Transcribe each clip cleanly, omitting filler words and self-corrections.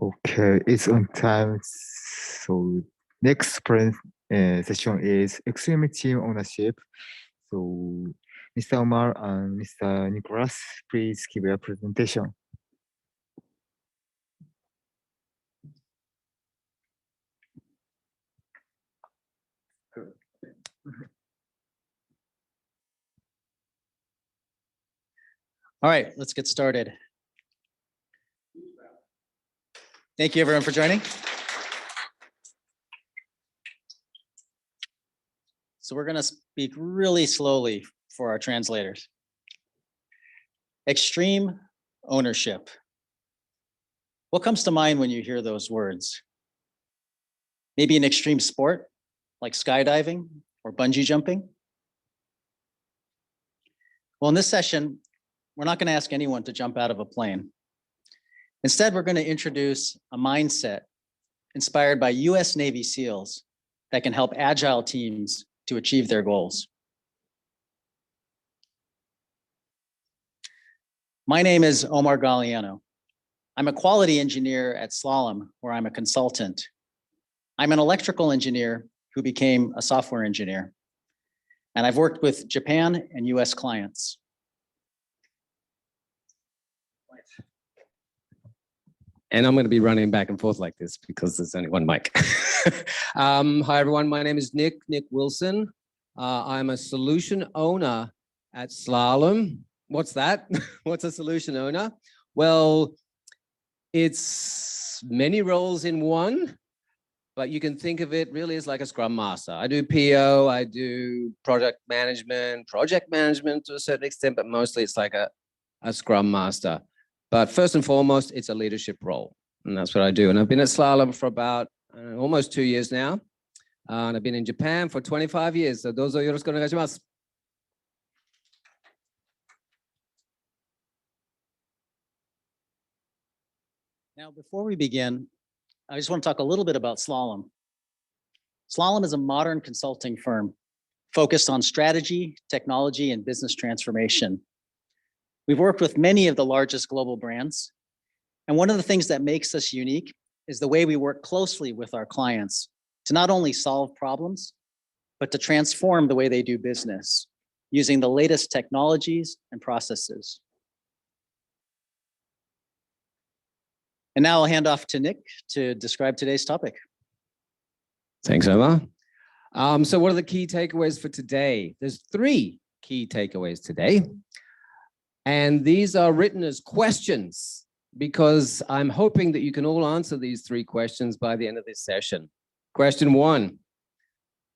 Okay, it's on time. So next session is extreme team ownership. So Mr. Omar and Mr. Nicholas, please give your presentation. All right, let's get started. Thank you everyone for joining. So we're going to speak really slowly for our translators. Extreme ownership. What comes to mind when you hear those words? Maybe an extreme sport like skydiving or bungee jumping? Well, in this session, we're not going to ask anyone to jump out of a plane. Instead, we're going to introduce a mindset inspired by US Navy SEALs that can help agile teams to achieve their goals. My name is Omar Galliano. I'm a quality engineer at Slalom, where I'm a consultant. I'm an electrical engineer who became a software engineer. And I've worked with Japan and US clients. And I'm going to be running back and forth like this because there's only one mic. Hi, everyone. My name is Nick Wilson. I'm a solution owner at Slalom. What's that? What's a solution owner? Well, it's many roles in one, but you can think of it really as like a Scrum Master. I do PO, I do project management to a certain extent, but mostly it's like a Scrum Master. But first and foremost, it's a leadership role, and that's what I do. And I've been at Slalom for about almost 2 years now, and I've been in Japan for 25 years. So dozo yoroshiku onegaishimasu. Now, before we begin, I just want to talk a little bit about Slalom. Slalom is a modern consulting firm focused on strategy, technology, and business transformation. We've worked with many of the largest global brands. And one of the things that makes us unique is the way we work closely with our clients to not only solve problems, but to transform the way they do business using the latest technologies and processes. And now I'll hand off to Nick to describe today's topic. Thanks, Omar. So what are the key takeaways for today? There's 3 key takeaways today. And these are written as questions because I'm hoping that you can all answer these 3 questions by the end of this session. Question 1,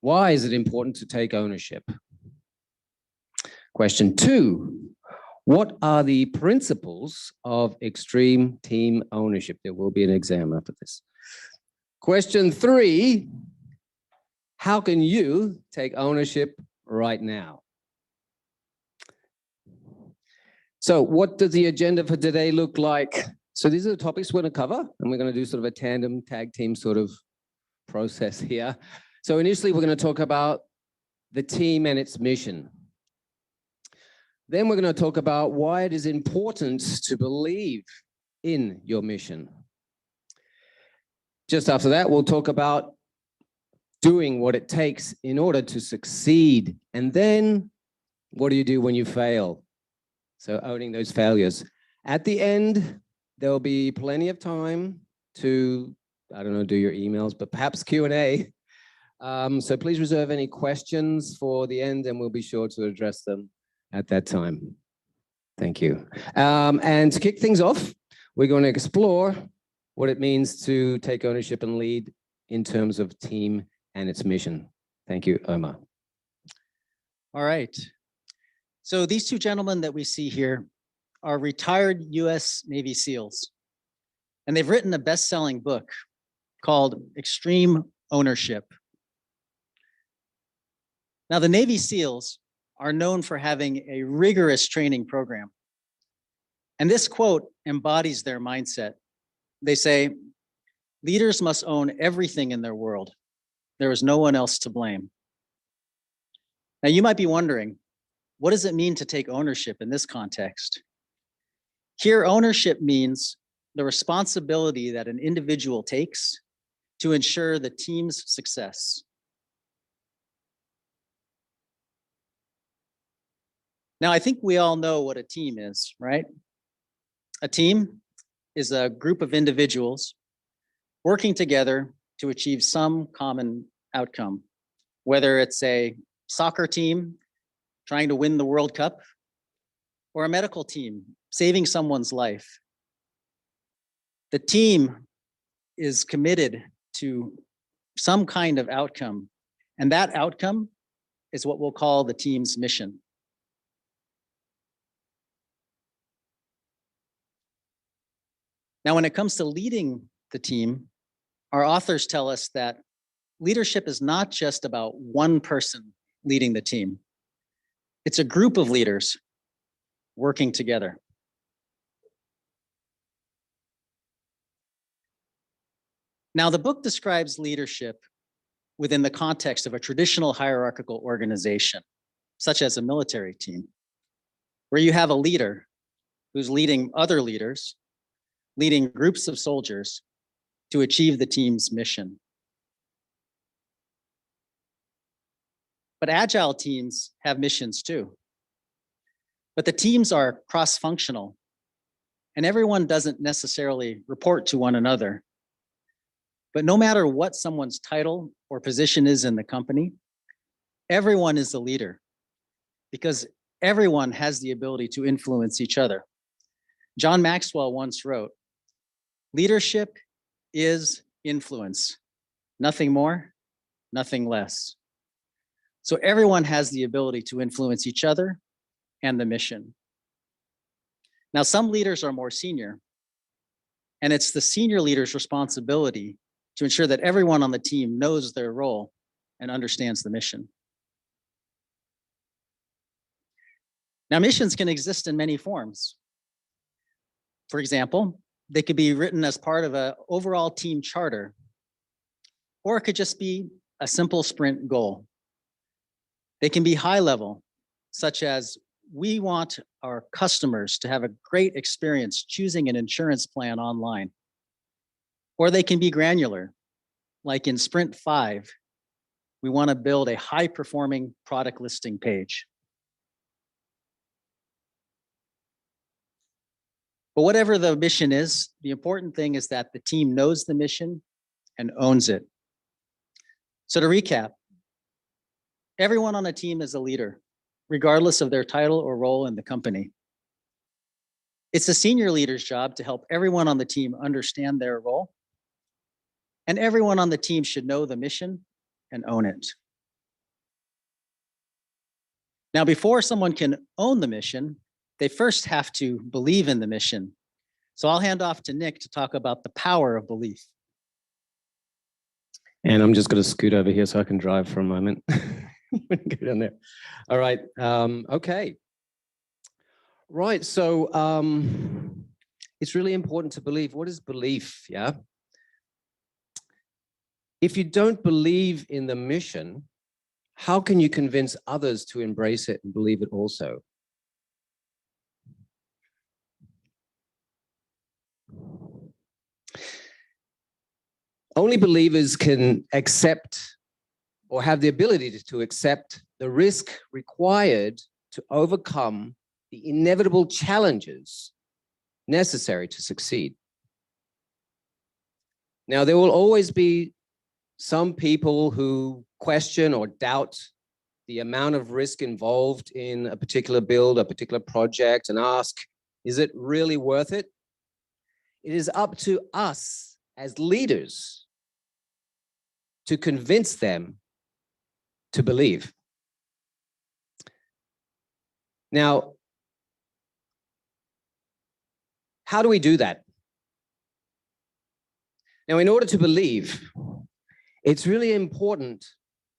why is it important to take ownership? Question 2, what are the principles of extreme team ownership? There will be an exam after this. Question 3, how can you take ownership right now? So what does the agenda for today look like? So these are the topics we're going to cover, and we're going to do sort of a tandem tag team sort of process here. So initially, we're going to talk about the team and its mission. Then we're going to talk about why it is important to believe in your mission. Just after that, we'll talk about doing what it takes in order to succeed. And then what do you do when you fail? So owning those failures. At the end, there'll be plenty of time to, I don't know, do your emails, but perhaps Q&A. So please reserve any questions for the end and we'll be sure to address them at that time. Thank you. And to kick things off, we're going to explore what it means to take ownership and lead in terms of team and its mission. Thank you, Omar. All right. So these 2 gentlemen that we see here are retired US Navy SEALs, and they've written a best-selling book called Extreme Ownership. Now, the Navy SEALs are known for having a rigorous training program. And this quote embodies their mindset. They say, leaders must own everything in their world. There is no one else to blame. Now, you might be wondering, what does it mean to take ownership in this context? Here, ownership means the responsibility that an individual takes to ensure the team's success. Now, I think we all know what a team is, right? A team is a group of individuals working together to achieve some common outcome, whether it's a soccer team trying to win the World Cup or a medical team saving someone's life. The team is committed to some kind of outcome, and that outcome is what we'll call the team's mission. Now, when it comes to leading the team, our authors tell us that leadership is not just about one person leading the team. It's a group of leaders working together. Now, the book describes leadership within the context of a traditional hierarchical organization, such as a military team, where you have a leader who's leading other leaders, leading groups of soldiers to achieve the team's mission. But agile teams have missions too. But the teams are cross-functional, and everyone doesn't necessarily report to one another. But no matter what someone's title or position is in the company, everyone is a leader because everyone has the ability to influence each other. John Maxwell once wrote, "Leadership is influence, nothing more, nothing less." So everyone has the ability to influence each other and the mission. Now, some leaders are more senior, and it's the senior leader's responsibility to ensure that everyone on the team knows their role and understands the mission. Now, missions can exist in many forms. For example, they could be written as part of an overall team charter, or it could just be a simple sprint goal. They can be high level, such as we want our customers to have a great experience choosing an insurance plan online. Or they can be granular, like in Sprint 5, we want to build a high-performing product listing page. But whatever the mission is, the important thing is that the team knows the mission and owns it. So to recap, everyone on a team is a leader, regardless of their title or role in the company. It's the senior leader's job to help everyone on the team understand their role, and everyone on the team should know the mission and own it. Now, before someone can own the mission, they first have to believe in the mission. So I'll hand off to Nick to talk about the power of belief. And I'm just going to scoot over here so I can drive for a moment. Go down there. All right. Okay. Right. So it's really important to believe. What is belief? Yeah. If you don't believe in the mission, how can you convince others to embrace it and believe it also? Only believers can accept or have the ability to accept the risk required to overcome the inevitable challenges necessary to succeed. Now, there will always be some people who question or doubt the amount of risk involved in a particular build, a particular project, and ask, is it really worth it? It is up to us as leaders to convince them to believe. Now, how do we do that? Now, in order to believe, it's really important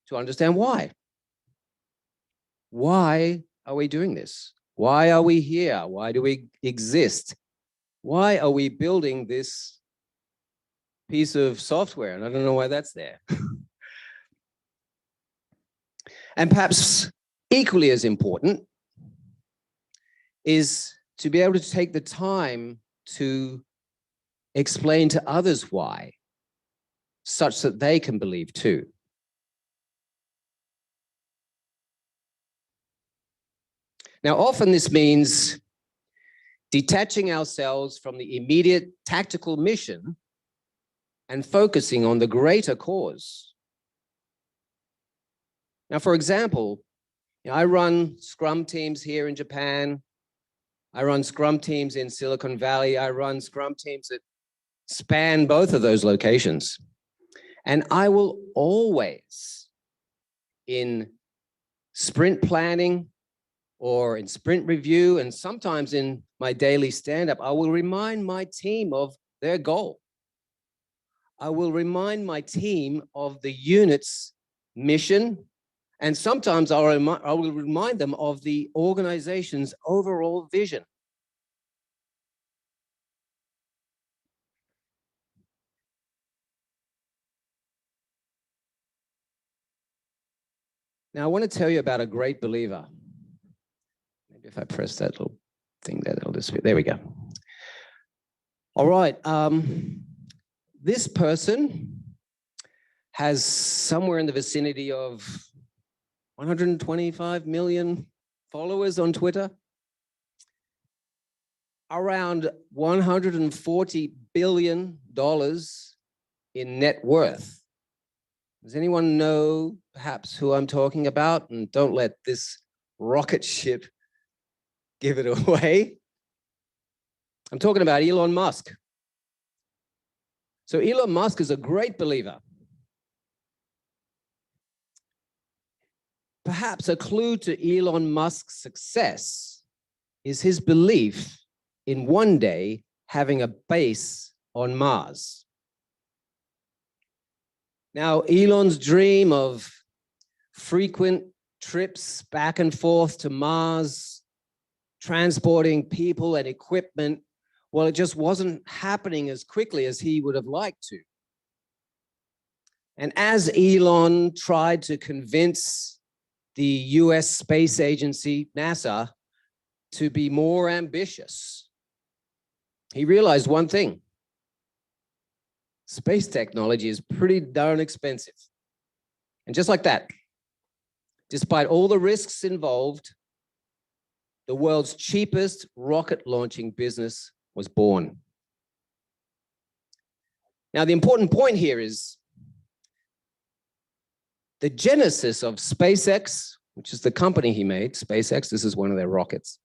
to understand why. Why are we doing this? Why are we here? Why do we exist? Why are we building this piece of software? And I don't know why that's there. And perhaps equally as important is to be able to take the time to explain to others why, such that they can believe too. Now, often this means detaching ourselves from the immediate tactical mission and focusing on the greater cause. Now, for example, I run Scrum teams here in Japan. I run Scrum teams in Silicon Valley. I run Scrum teams that span both of those locations. And I will always, in sprint planning or in sprint review, and sometimes in my daily stand-up, I will remind my team of their goal. I will remind my team of the unit's mission, and sometimes I will remind them of the organization's overall vision. Now, I want to tell you about a great believer. Maybe if I press that little thing there, that'll disappear. There we go. All right. This person has somewhere in the vicinity of 125 million followers on Twitter, around $140 billion in net worth. Does anyone know perhaps who I'm talking about? And don't let this rocket ship give it away. I'm talking about Elon Musk. So Elon Musk is a great believer. Perhaps a clue to Elon Musk's success is his belief in one day having a base on Mars. Now, Elon's dream of frequent trips back and forth to Mars, transporting people and equipment, well, it just wasn't happening as quickly as he would have liked to. And as Elon tried to convince the US space agency, NASA, to be more ambitious, he realized one thing: space technology is pretty darn expensive. And just like that, despite all the risks involved, the world's cheapest rocket launching business was born. Now, the important point here is the genesis of SpaceX, which is the company he made, SpaceX, this is one of their rockets.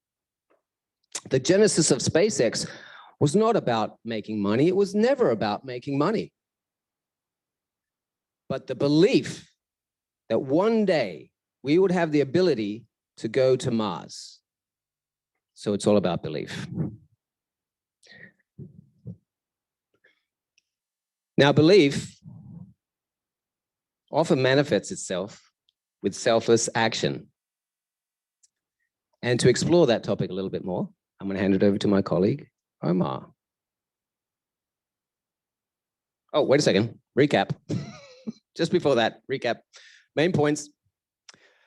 The genesis of SpaceX was not about making money. It was never about making money. But the belief that one day we would have the ability to go to Mars. So it's all about belief. Now, belief often manifests itself with selfless action. And to explore that topic a little bit more, I'm going to hand it over to my colleague, Omar. Oh, wait a second. Recap. Just before that, recap. Main points.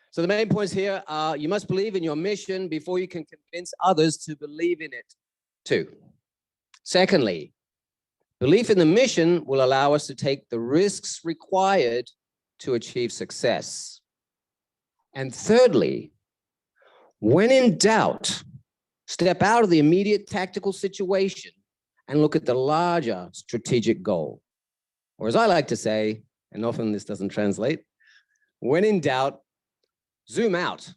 So the main points here are: you must believe in your mission before you can convince others to believe in it too. Secondly, belief in the mission will allow us to take the risks required to achieve success. And thirdly, when in doubt, step out of the immediate tactical situation and look at the larger strategic goal. Or as I like to say, and often this doesn't translate, when in doubt, zoom out,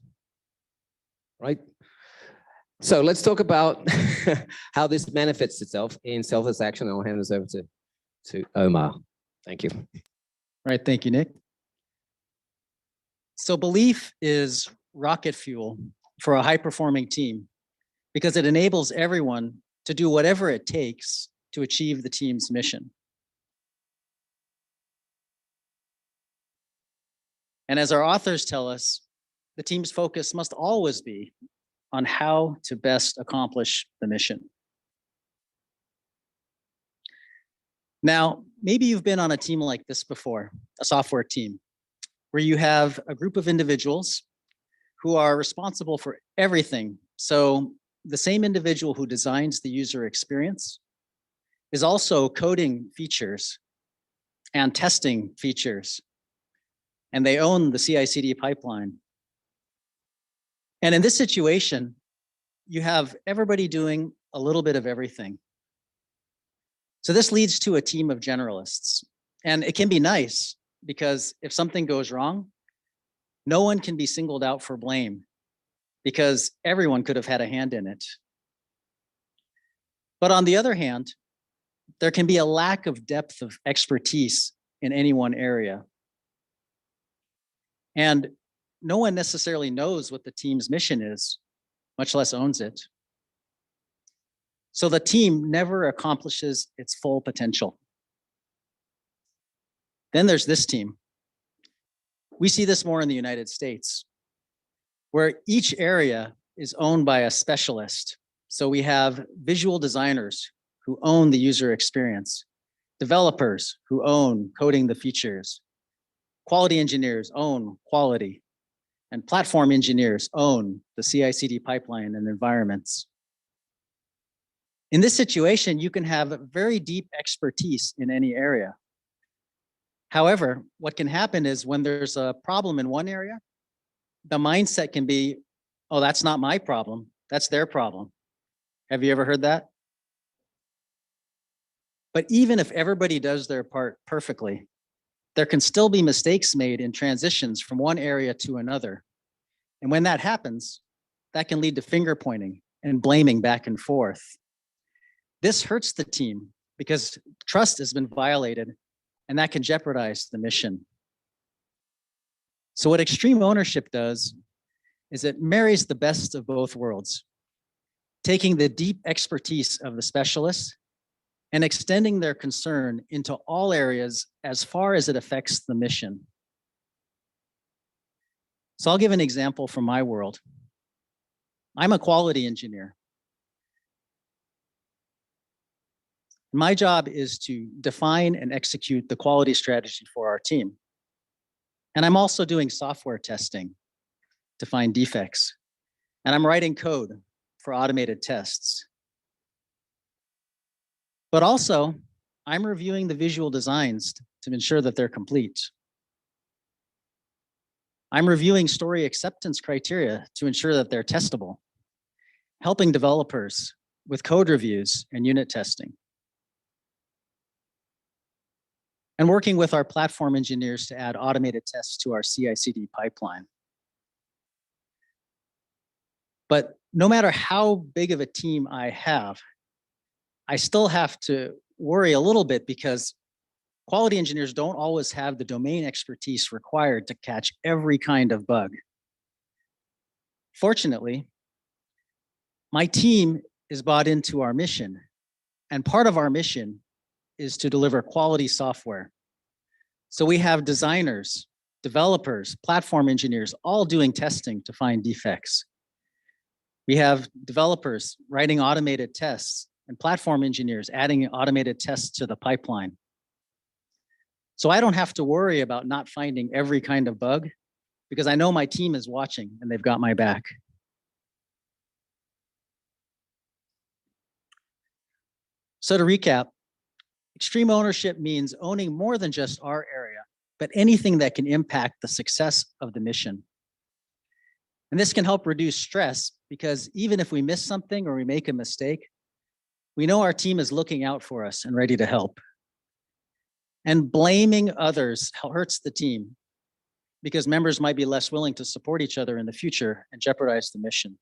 right? So let's talk about how this manifests itself in selfless action. I'll hand this over to Omar. Thank you. All right, thank you, Nick. So belief is rocket fuel for a high-performing team because it enables everyone to do whatever it takes to achieve the team's mission. And as our authors tell us, the team's focus must always be on how to best accomplish the mission. Now, maybe you've been on a team like this before, a software team, where you have a group of individuals who are responsible for everything. So the same individual who designs the user experience is also coding features and testing features. And they own the CI/CD pipeline. And in this situation, you have everybody doing a little bit of everything. So this leads to a team of generalists. And it can be nice because if something goes wrong, no one can be singled out for blame because everyone could have had a hand in it. But on the other hand, there can be a lack of depth of expertise in any one area. And no one necessarily knows what the team's mission is, much less owns it. So the team never accomplishes its full potential. Then there's this team. We see this more in the United States, where each area is owned by a specialist. So we have visual designers who own the user experience, developers who own coding the features, quality engineers own quality, and platform engineers own the CI/CD pipeline and environments. In this situation, you can have very deep expertise in any area. However, what can happen is when there's a problem in one area, the mindset can be, oh, that's not my problem, that's their problem. Have you ever heard that? But even if everybody does their part perfectly, there can still be mistakes made in transitions from one area to another. And when that happens, that can lead to finger pointing and blaming back and forth. This hurts the team because trust has been violated, and that can jeopardize the mission. So what extreme ownership does is it marries the best of both worlds, taking the deep expertise of the specialists and extending their concern into all areas as far as it affects the mission. So I'll give an example from my world. I'm a quality engineer. My job is to define and execute the quality strategy for our team. And I'm also doing software testing to find defects. And I'm writing code for automated tests. But also, I'm reviewing the visual designs to ensure that they're complete. I'm reviewing story acceptance criteria to ensure that they're testable, helping developers with code reviews and unit testing, and working with our platform engineers to add automated tests to our CI/CD pipeline. But no matter how big of a team I have, I still have to worry a little bit because quality engineers don't always have the domain expertise required to catch every kind of bug. Fortunately, my team is bought into our mission, and part of our mission is to deliver quality software. So we have designers, developers, platform engineers, all doing testing to find defects. We have developers writing automated tests and platform engineers adding automated tests to the pipeline. So I don't have to worry about not finding every kind of bug because I know my team is watching and they've got my back. So to recap, extreme ownership means owning more than just our area, but anything that can impact the success of the mission. And this can help reduce stress because even if we miss something or we make a mistake, we know our team is looking out for us and ready to help. And blaming others hurts the team because members might be less willing to support each other in the future and jeopardize the mission.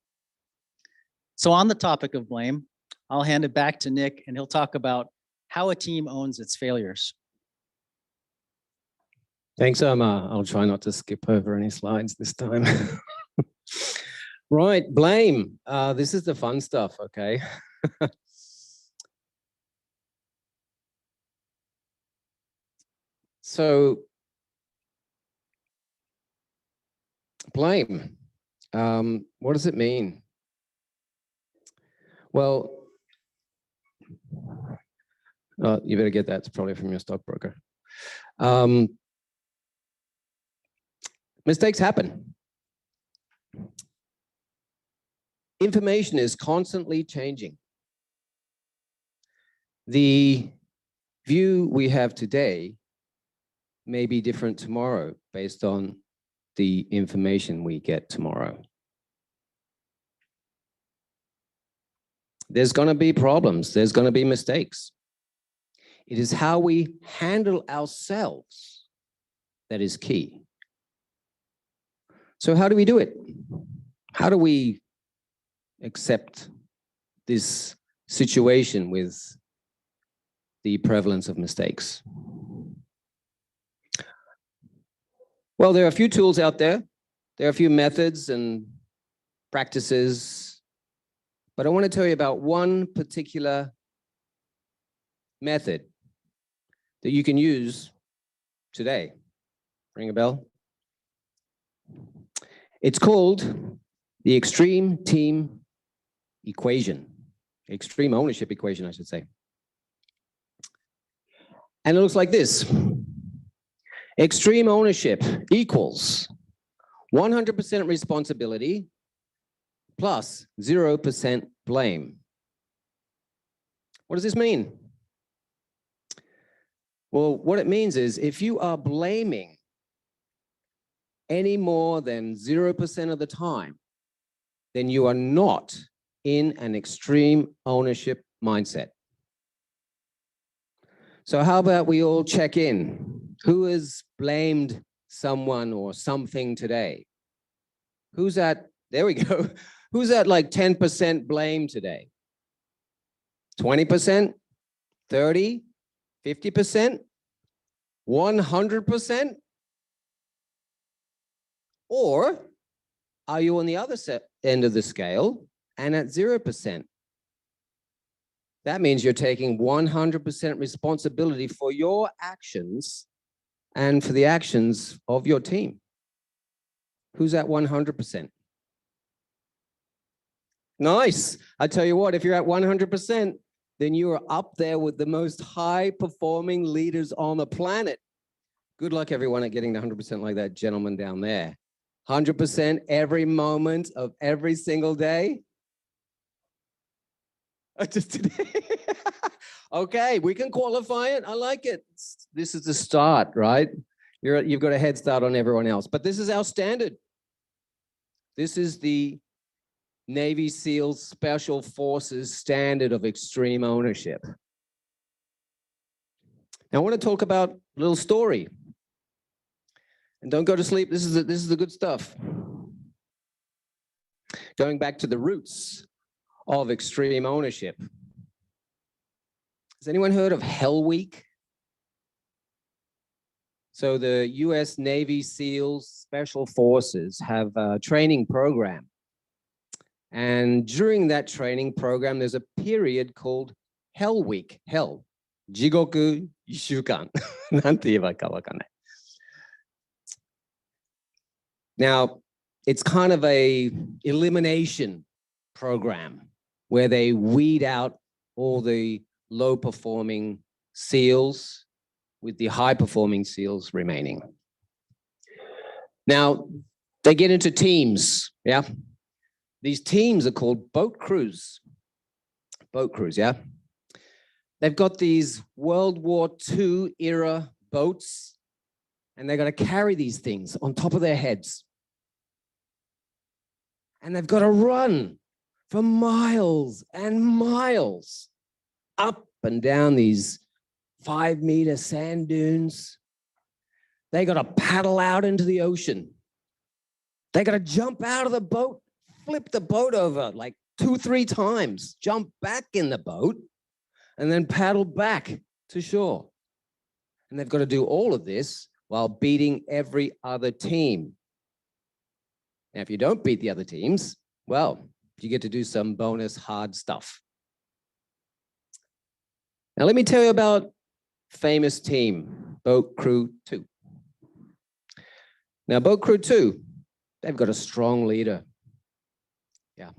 So on the topic of blame, I'll hand it back to Nick and he'll talk about how a team owns its failures. Thanks, Omar. I'll try not to skip over any slides this time. Right, blame. This is the fun stuff, okay? So, blame. What does it mean? Well, you better get that. It's probably from your stockbroker. Mistakes happen. Information is constantly changing. The view we have today may be different tomorrow based on the information we get tomorrow. There's going to be problems. There's going to be mistakes. It is how we handle ourselves that is key. So how do we do it? How do we accept this situation with the prevalence of mistakes? Well, there are a few tools out there. There are a few methods and practices, but I want to tell you about one particular method that you can use today. Ring a bell? It's called the extreme team equation, extreme ownership equation, I should say. And it looks like this. Extreme ownership equals 100% responsibility plus 0% blame. What does this mean? Well, what it means is if you are blaming any more than 0% of the time, then you are not in an extreme ownership mindset. So how about we all check in? Who has blamed someone or something today? Who's at, there we go. Who's at like 10% blame today? 20%? 30? 50%? 100%? Or are you on the other end of the scale and at 0%? That means you're taking 100% responsibility for your actions and for the actions of your team. Who's at 100%? Nice. I tell you what, if you're at 100%, then you are up there with the most high-performing leaders on the planet. Good luck, everyone, at getting to 100% like that gentleman down there. 100% every moment of every single day. Just today. Okay, we can qualify it. I like it. This is the start, right? You've got a head start on everyone else, but this is our standard. This is the Navy SEAL Special Forces standard of extreme ownership. Now, I want to talk about a little story. And don't go to sleep. This is the good stuff. Going back to the roots of extreme ownership. Has anyone heard of Hell Week? So the US Navy SEALs Special Forces have a training program. And during that training program, there's a period called Hell Week. Hell. Jigoku 1週間. なんて言えばいいかわかんない. Now, it's kind of a elimination program where they weed out all the low-performing SEALs with the high-performing SEALs remaining. Now, they get into teams, yeah? These teams are called boat crews. Boat crews, yeah? They've got these World War II era boats, and they're going to carry these things on top of their heads. And they've got to run for miles and miles up and down these 5-meter sand dunes. They got to paddle out into the ocean. They got to jump out of the boat, flip the boat over like 2-3 times, jump back in the boat, and then paddle back to shore. And they've got to do all of this while beating every other team. Now, if you don't beat the other teams, well, you get to do some bonus hard stuff. Now, let me tell you about famous team, Boat Crew 2. Now, Boat Crew 2, they've got a strong leader. Yeah.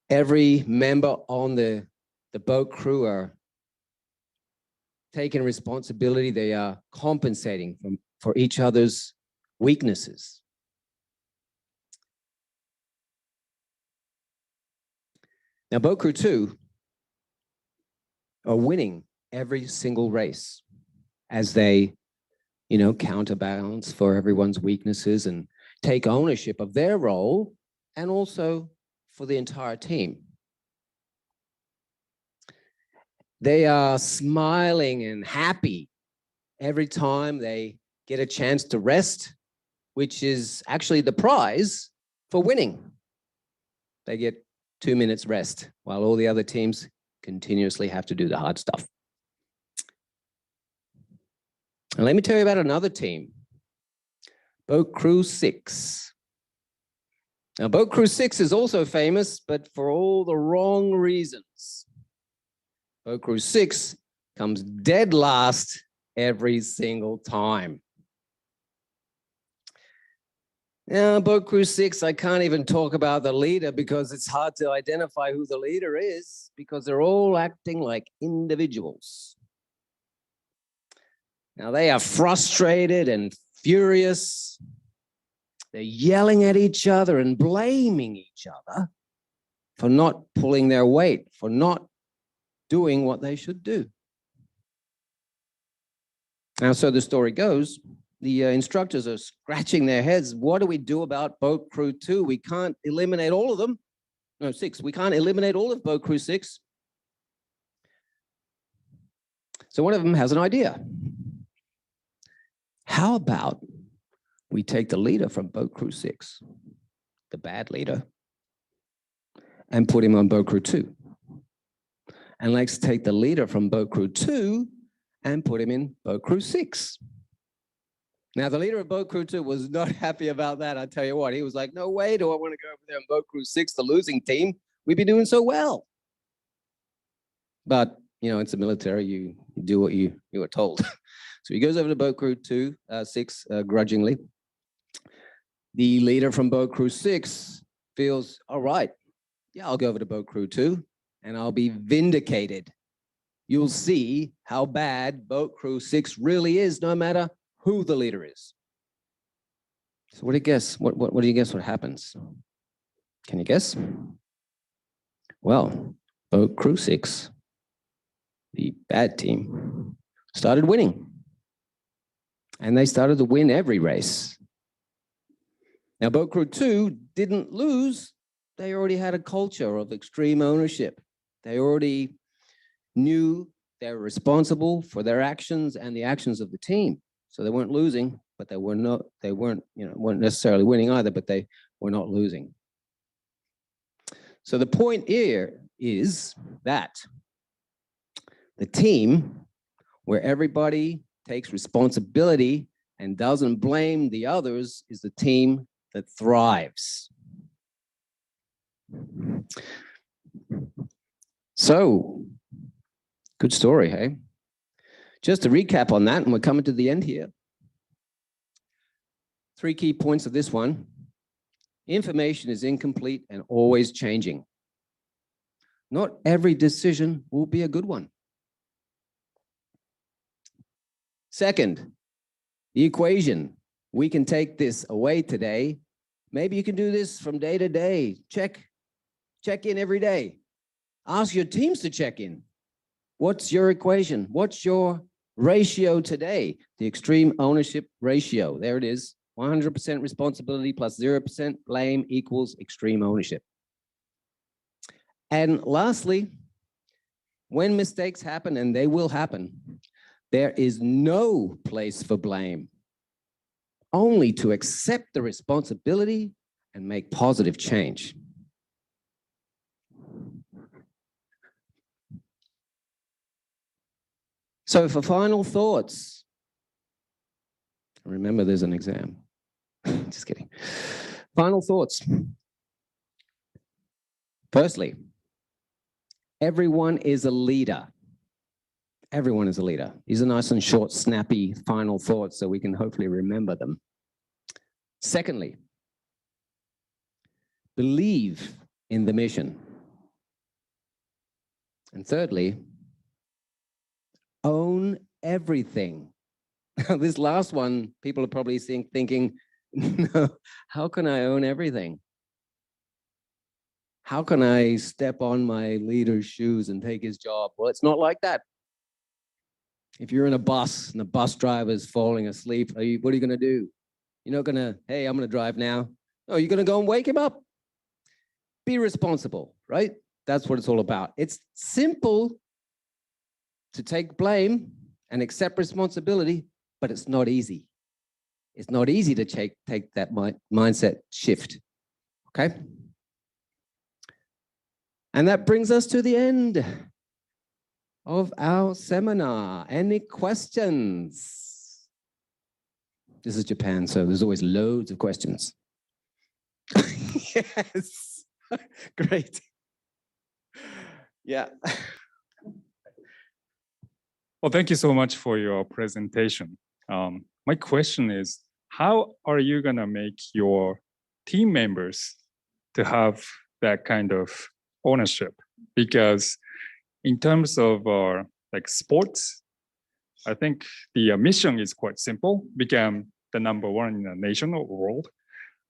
Every member on the boat crew are taking responsibility. They are compensating for each other's weaknesses. Now, Boat Crew 2, are winning every single race as they, you know, counterbalance for everyone's weaknesses and take ownership of their role and also for the entire team. They are smiling and happy every time they get a chance to rest, which is actually the prize for winning. They get 2 minutes rest while all the other teams continuously have to do the hard stuff. And let me tell you about another team, Boat Crew 6. Now, Boat Crew 6 is also famous, but for all the wrong reasons. Boat Crew 6 comes dead last every single time. Now, Boat Crew 6, I can't even talk about the leader because it's hard to identify who the leader is because they're all acting like individuals. Now, they are frustrated and furious. They're yelling at each other and blaming each other for not pulling their weight, for not doing what they should do. Now, so the story goes, the instructors are scratching their heads. What do we do about Boat Crew 2? We can't eliminate all of them. No, 6. We can't eliminate all of Boat Crew 6. So one of them has an idea. How about we take the leader from Boat Crew 6, the bad leader, and put him on Boat Crew 2? And let's take the leader from Boat Crew 2 and put him in Boat Crew 6. Now, the leader of Boat Crew 2 was not happy about that. I tell you what, he was like, no way do I want to go over there in Boat Crew 6, the losing team. We've been doing so well. But, you know, it's the military. You do what you were told. So he goes over to Boat Crew 6 grudgingly. The leader from Boat Crew 6 feels, all right, yeah, I'll go over to Boat Crew 2 and I'll be vindicated. You'll see how bad Boat Crew 6 really is, no matter who the leader is. So what do you guess? What do you guess what happens? Can you guess? Well, Boat Crew 6, the bad team, started winning. And they started to win every race. Now, Boat Crew 2 didn't lose. They already had a culture of extreme ownership. They already knew they were responsible for their actions and the actions of the team. So they weren't losing, but they weren't necessarily winning either, but they were not losing. So the point here is that the team where everybody takes responsibility and doesn't blame the others is the team that thrives. So, good story, hey? Just to recap on that, and we're coming to the end here. 3 key points of this one. Information is incomplete and always changing. Not every decision will be a good one. Second, the equation. We can take this away today. Maybe you can do this from day to day. Check in every day. Ask your teams to check in. What's your equation? What's your ratio today? The extreme ownership ratio. There it is. 100% responsibility plus 0% blame equals extreme ownership. And lastly, when mistakes happen, and they will happen, there is no place for blame, only to accept the responsibility and make positive change. So for final thoughts, remember there's an exam. Just kidding. Final thoughts. Firstly, everyone is a leader. Everyone is a leader. These are nice and short, snappy final thoughts so we can hopefully remember them. Secondly, believe in the mission. And thirdly, own everything. This last one, people are probably thinking, no, how can I own everything? How can I step on my leader's shoes and take his job? Well, it's not like that. If you're in a bus and the bus driver is falling asleep, what are you going to do? You're not going to, hey, I'm going to drive now. No, you're going to go and wake him up. Be responsible, right? That's what it's all about. It's simple to take blame and accept responsibility, but it's not easy. It's not easy to take that mindset shift, okay? And that brings us to the end of our seminar. Any questions? This is Japan, so there's always loads of questions. Yes, great. Yeah. Well, thank you so much for your presentation. My question is, how are you going to make your team members to have that kind of ownership? Because in terms of like sports, I think the mission is quite simple: become the #1 in the nation or world,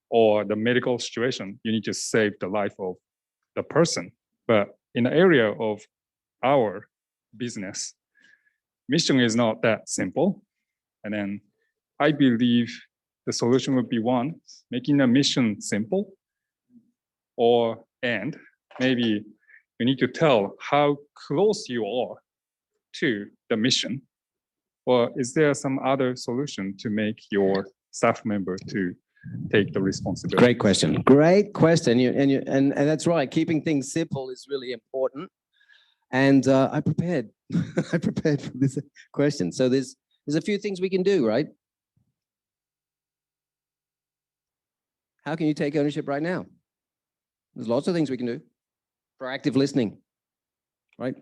or the medical situation, you need to save the life of the person. But in the area of our business, mission is not that simple. And then I believe the solution would be one, making the mission simple, and maybe you need to tell how close you are to the mission. Or is there some other solution to make your staff member to take the responsibility? Great question. Great question. And that's right. Keeping things simple is really important. And I prepared. I prepared for this question. So there's a few things we can do, right? How can you take ownership right now? There's lots of things we can do. Proactive listening, right?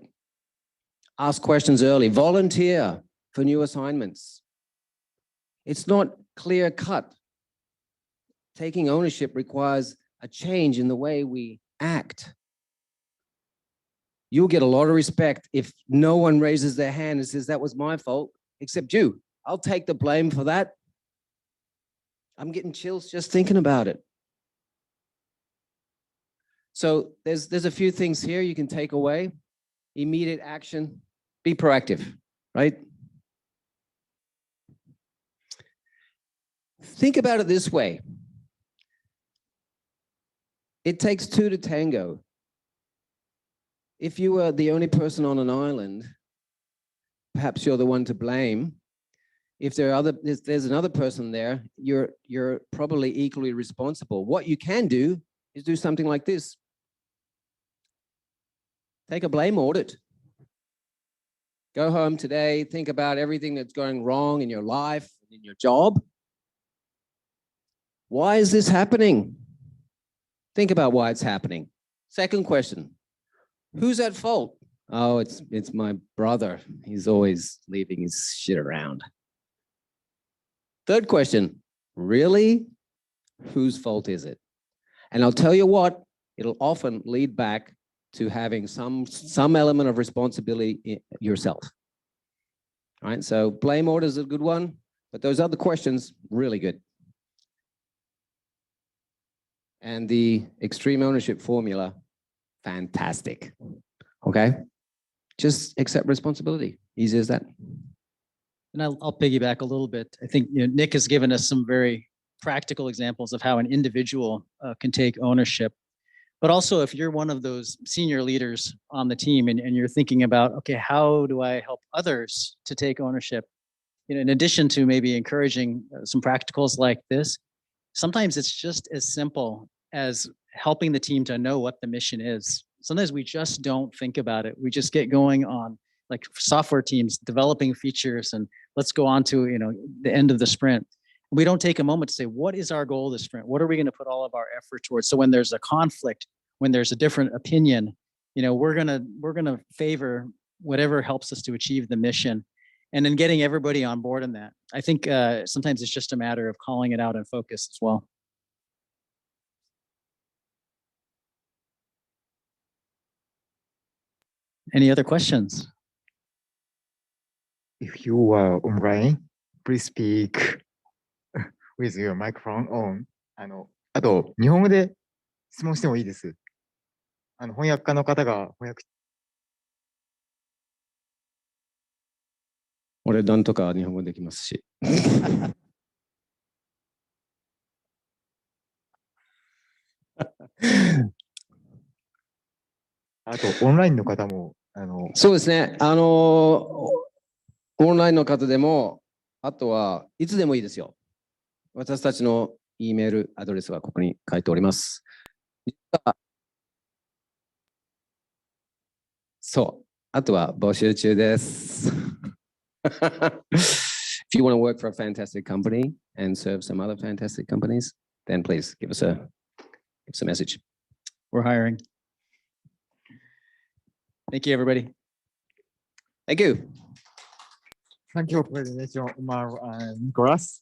Ask questions early. Volunteer for new assignments. It's not clear cut. Taking ownership requires a change in the way we act. You'll get a lot of respect if no one raises their hand and says, that was my fault, except you. I'll take the blame for that. I'm getting chills just thinking about it. So there's a few things here you can take away. Immediate action, be proactive, right? Think about it this way. It takes two to tango. If you were the only person on an island, perhaps you're the one to blame. If there's another person there, you're probably equally responsible. What you can do is do something like this. Take a blame audit. Go home today, think about everything that's going wrong in your life, in your job. Why is this happening? Think about why it's happening. Second question, who's at fault? Oh, it's my brother. He's always leaving his shit around. Third question, really? Whose fault is it? And I'll tell you what, it'll often lead back to having some element of responsibility yourself. All right, so blame order is a good one, but those other questions, really good. And the extreme ownership formula, fantastic. Okay, just accept responsibility. Easy as that. And I'll piggyback a little bit. I think Nick has given us some very practical examples of how an individual can take ownership. But also, if you're one of those senior leaders on the team and you're thinking about, okay, how do I help others to take ownership? In addition to maybe encouraging some practicals like this, sometimes it's just as simple as helping the team to know what the mission is. Sometimes we just don't think about it. We just get going on like software teams developing features and let's go on to the end of the sprint. We don't take a moment to say, what is our goal this sprint? What are we going to put all of our effort towards? So when there's a conflict, when there's a different opinion, we're gonna favor whatever helps us to achieve the mission, and then getting everybody on board in that. I think sometimes it's just a matter of calling it out and focus as well. Any other questions? If you are online, please speak with your microphone on. あと、日本語で質問してもいいです。翻訳家の方が翻訳俺、なんとか日本語できますし。あと、オンラインの方も、そうですね。オンラインの方でも、あとはいつでもいいですよ。私たちの E メールアドレスはここに書いております。そう。あとは募集中です。If you want to work for a fantastic company and serve some other fantastic companies, then please give us a message. We're hiring. Thank you, everybody. Thank you. Thank you for presentation, Omar and Nicholas.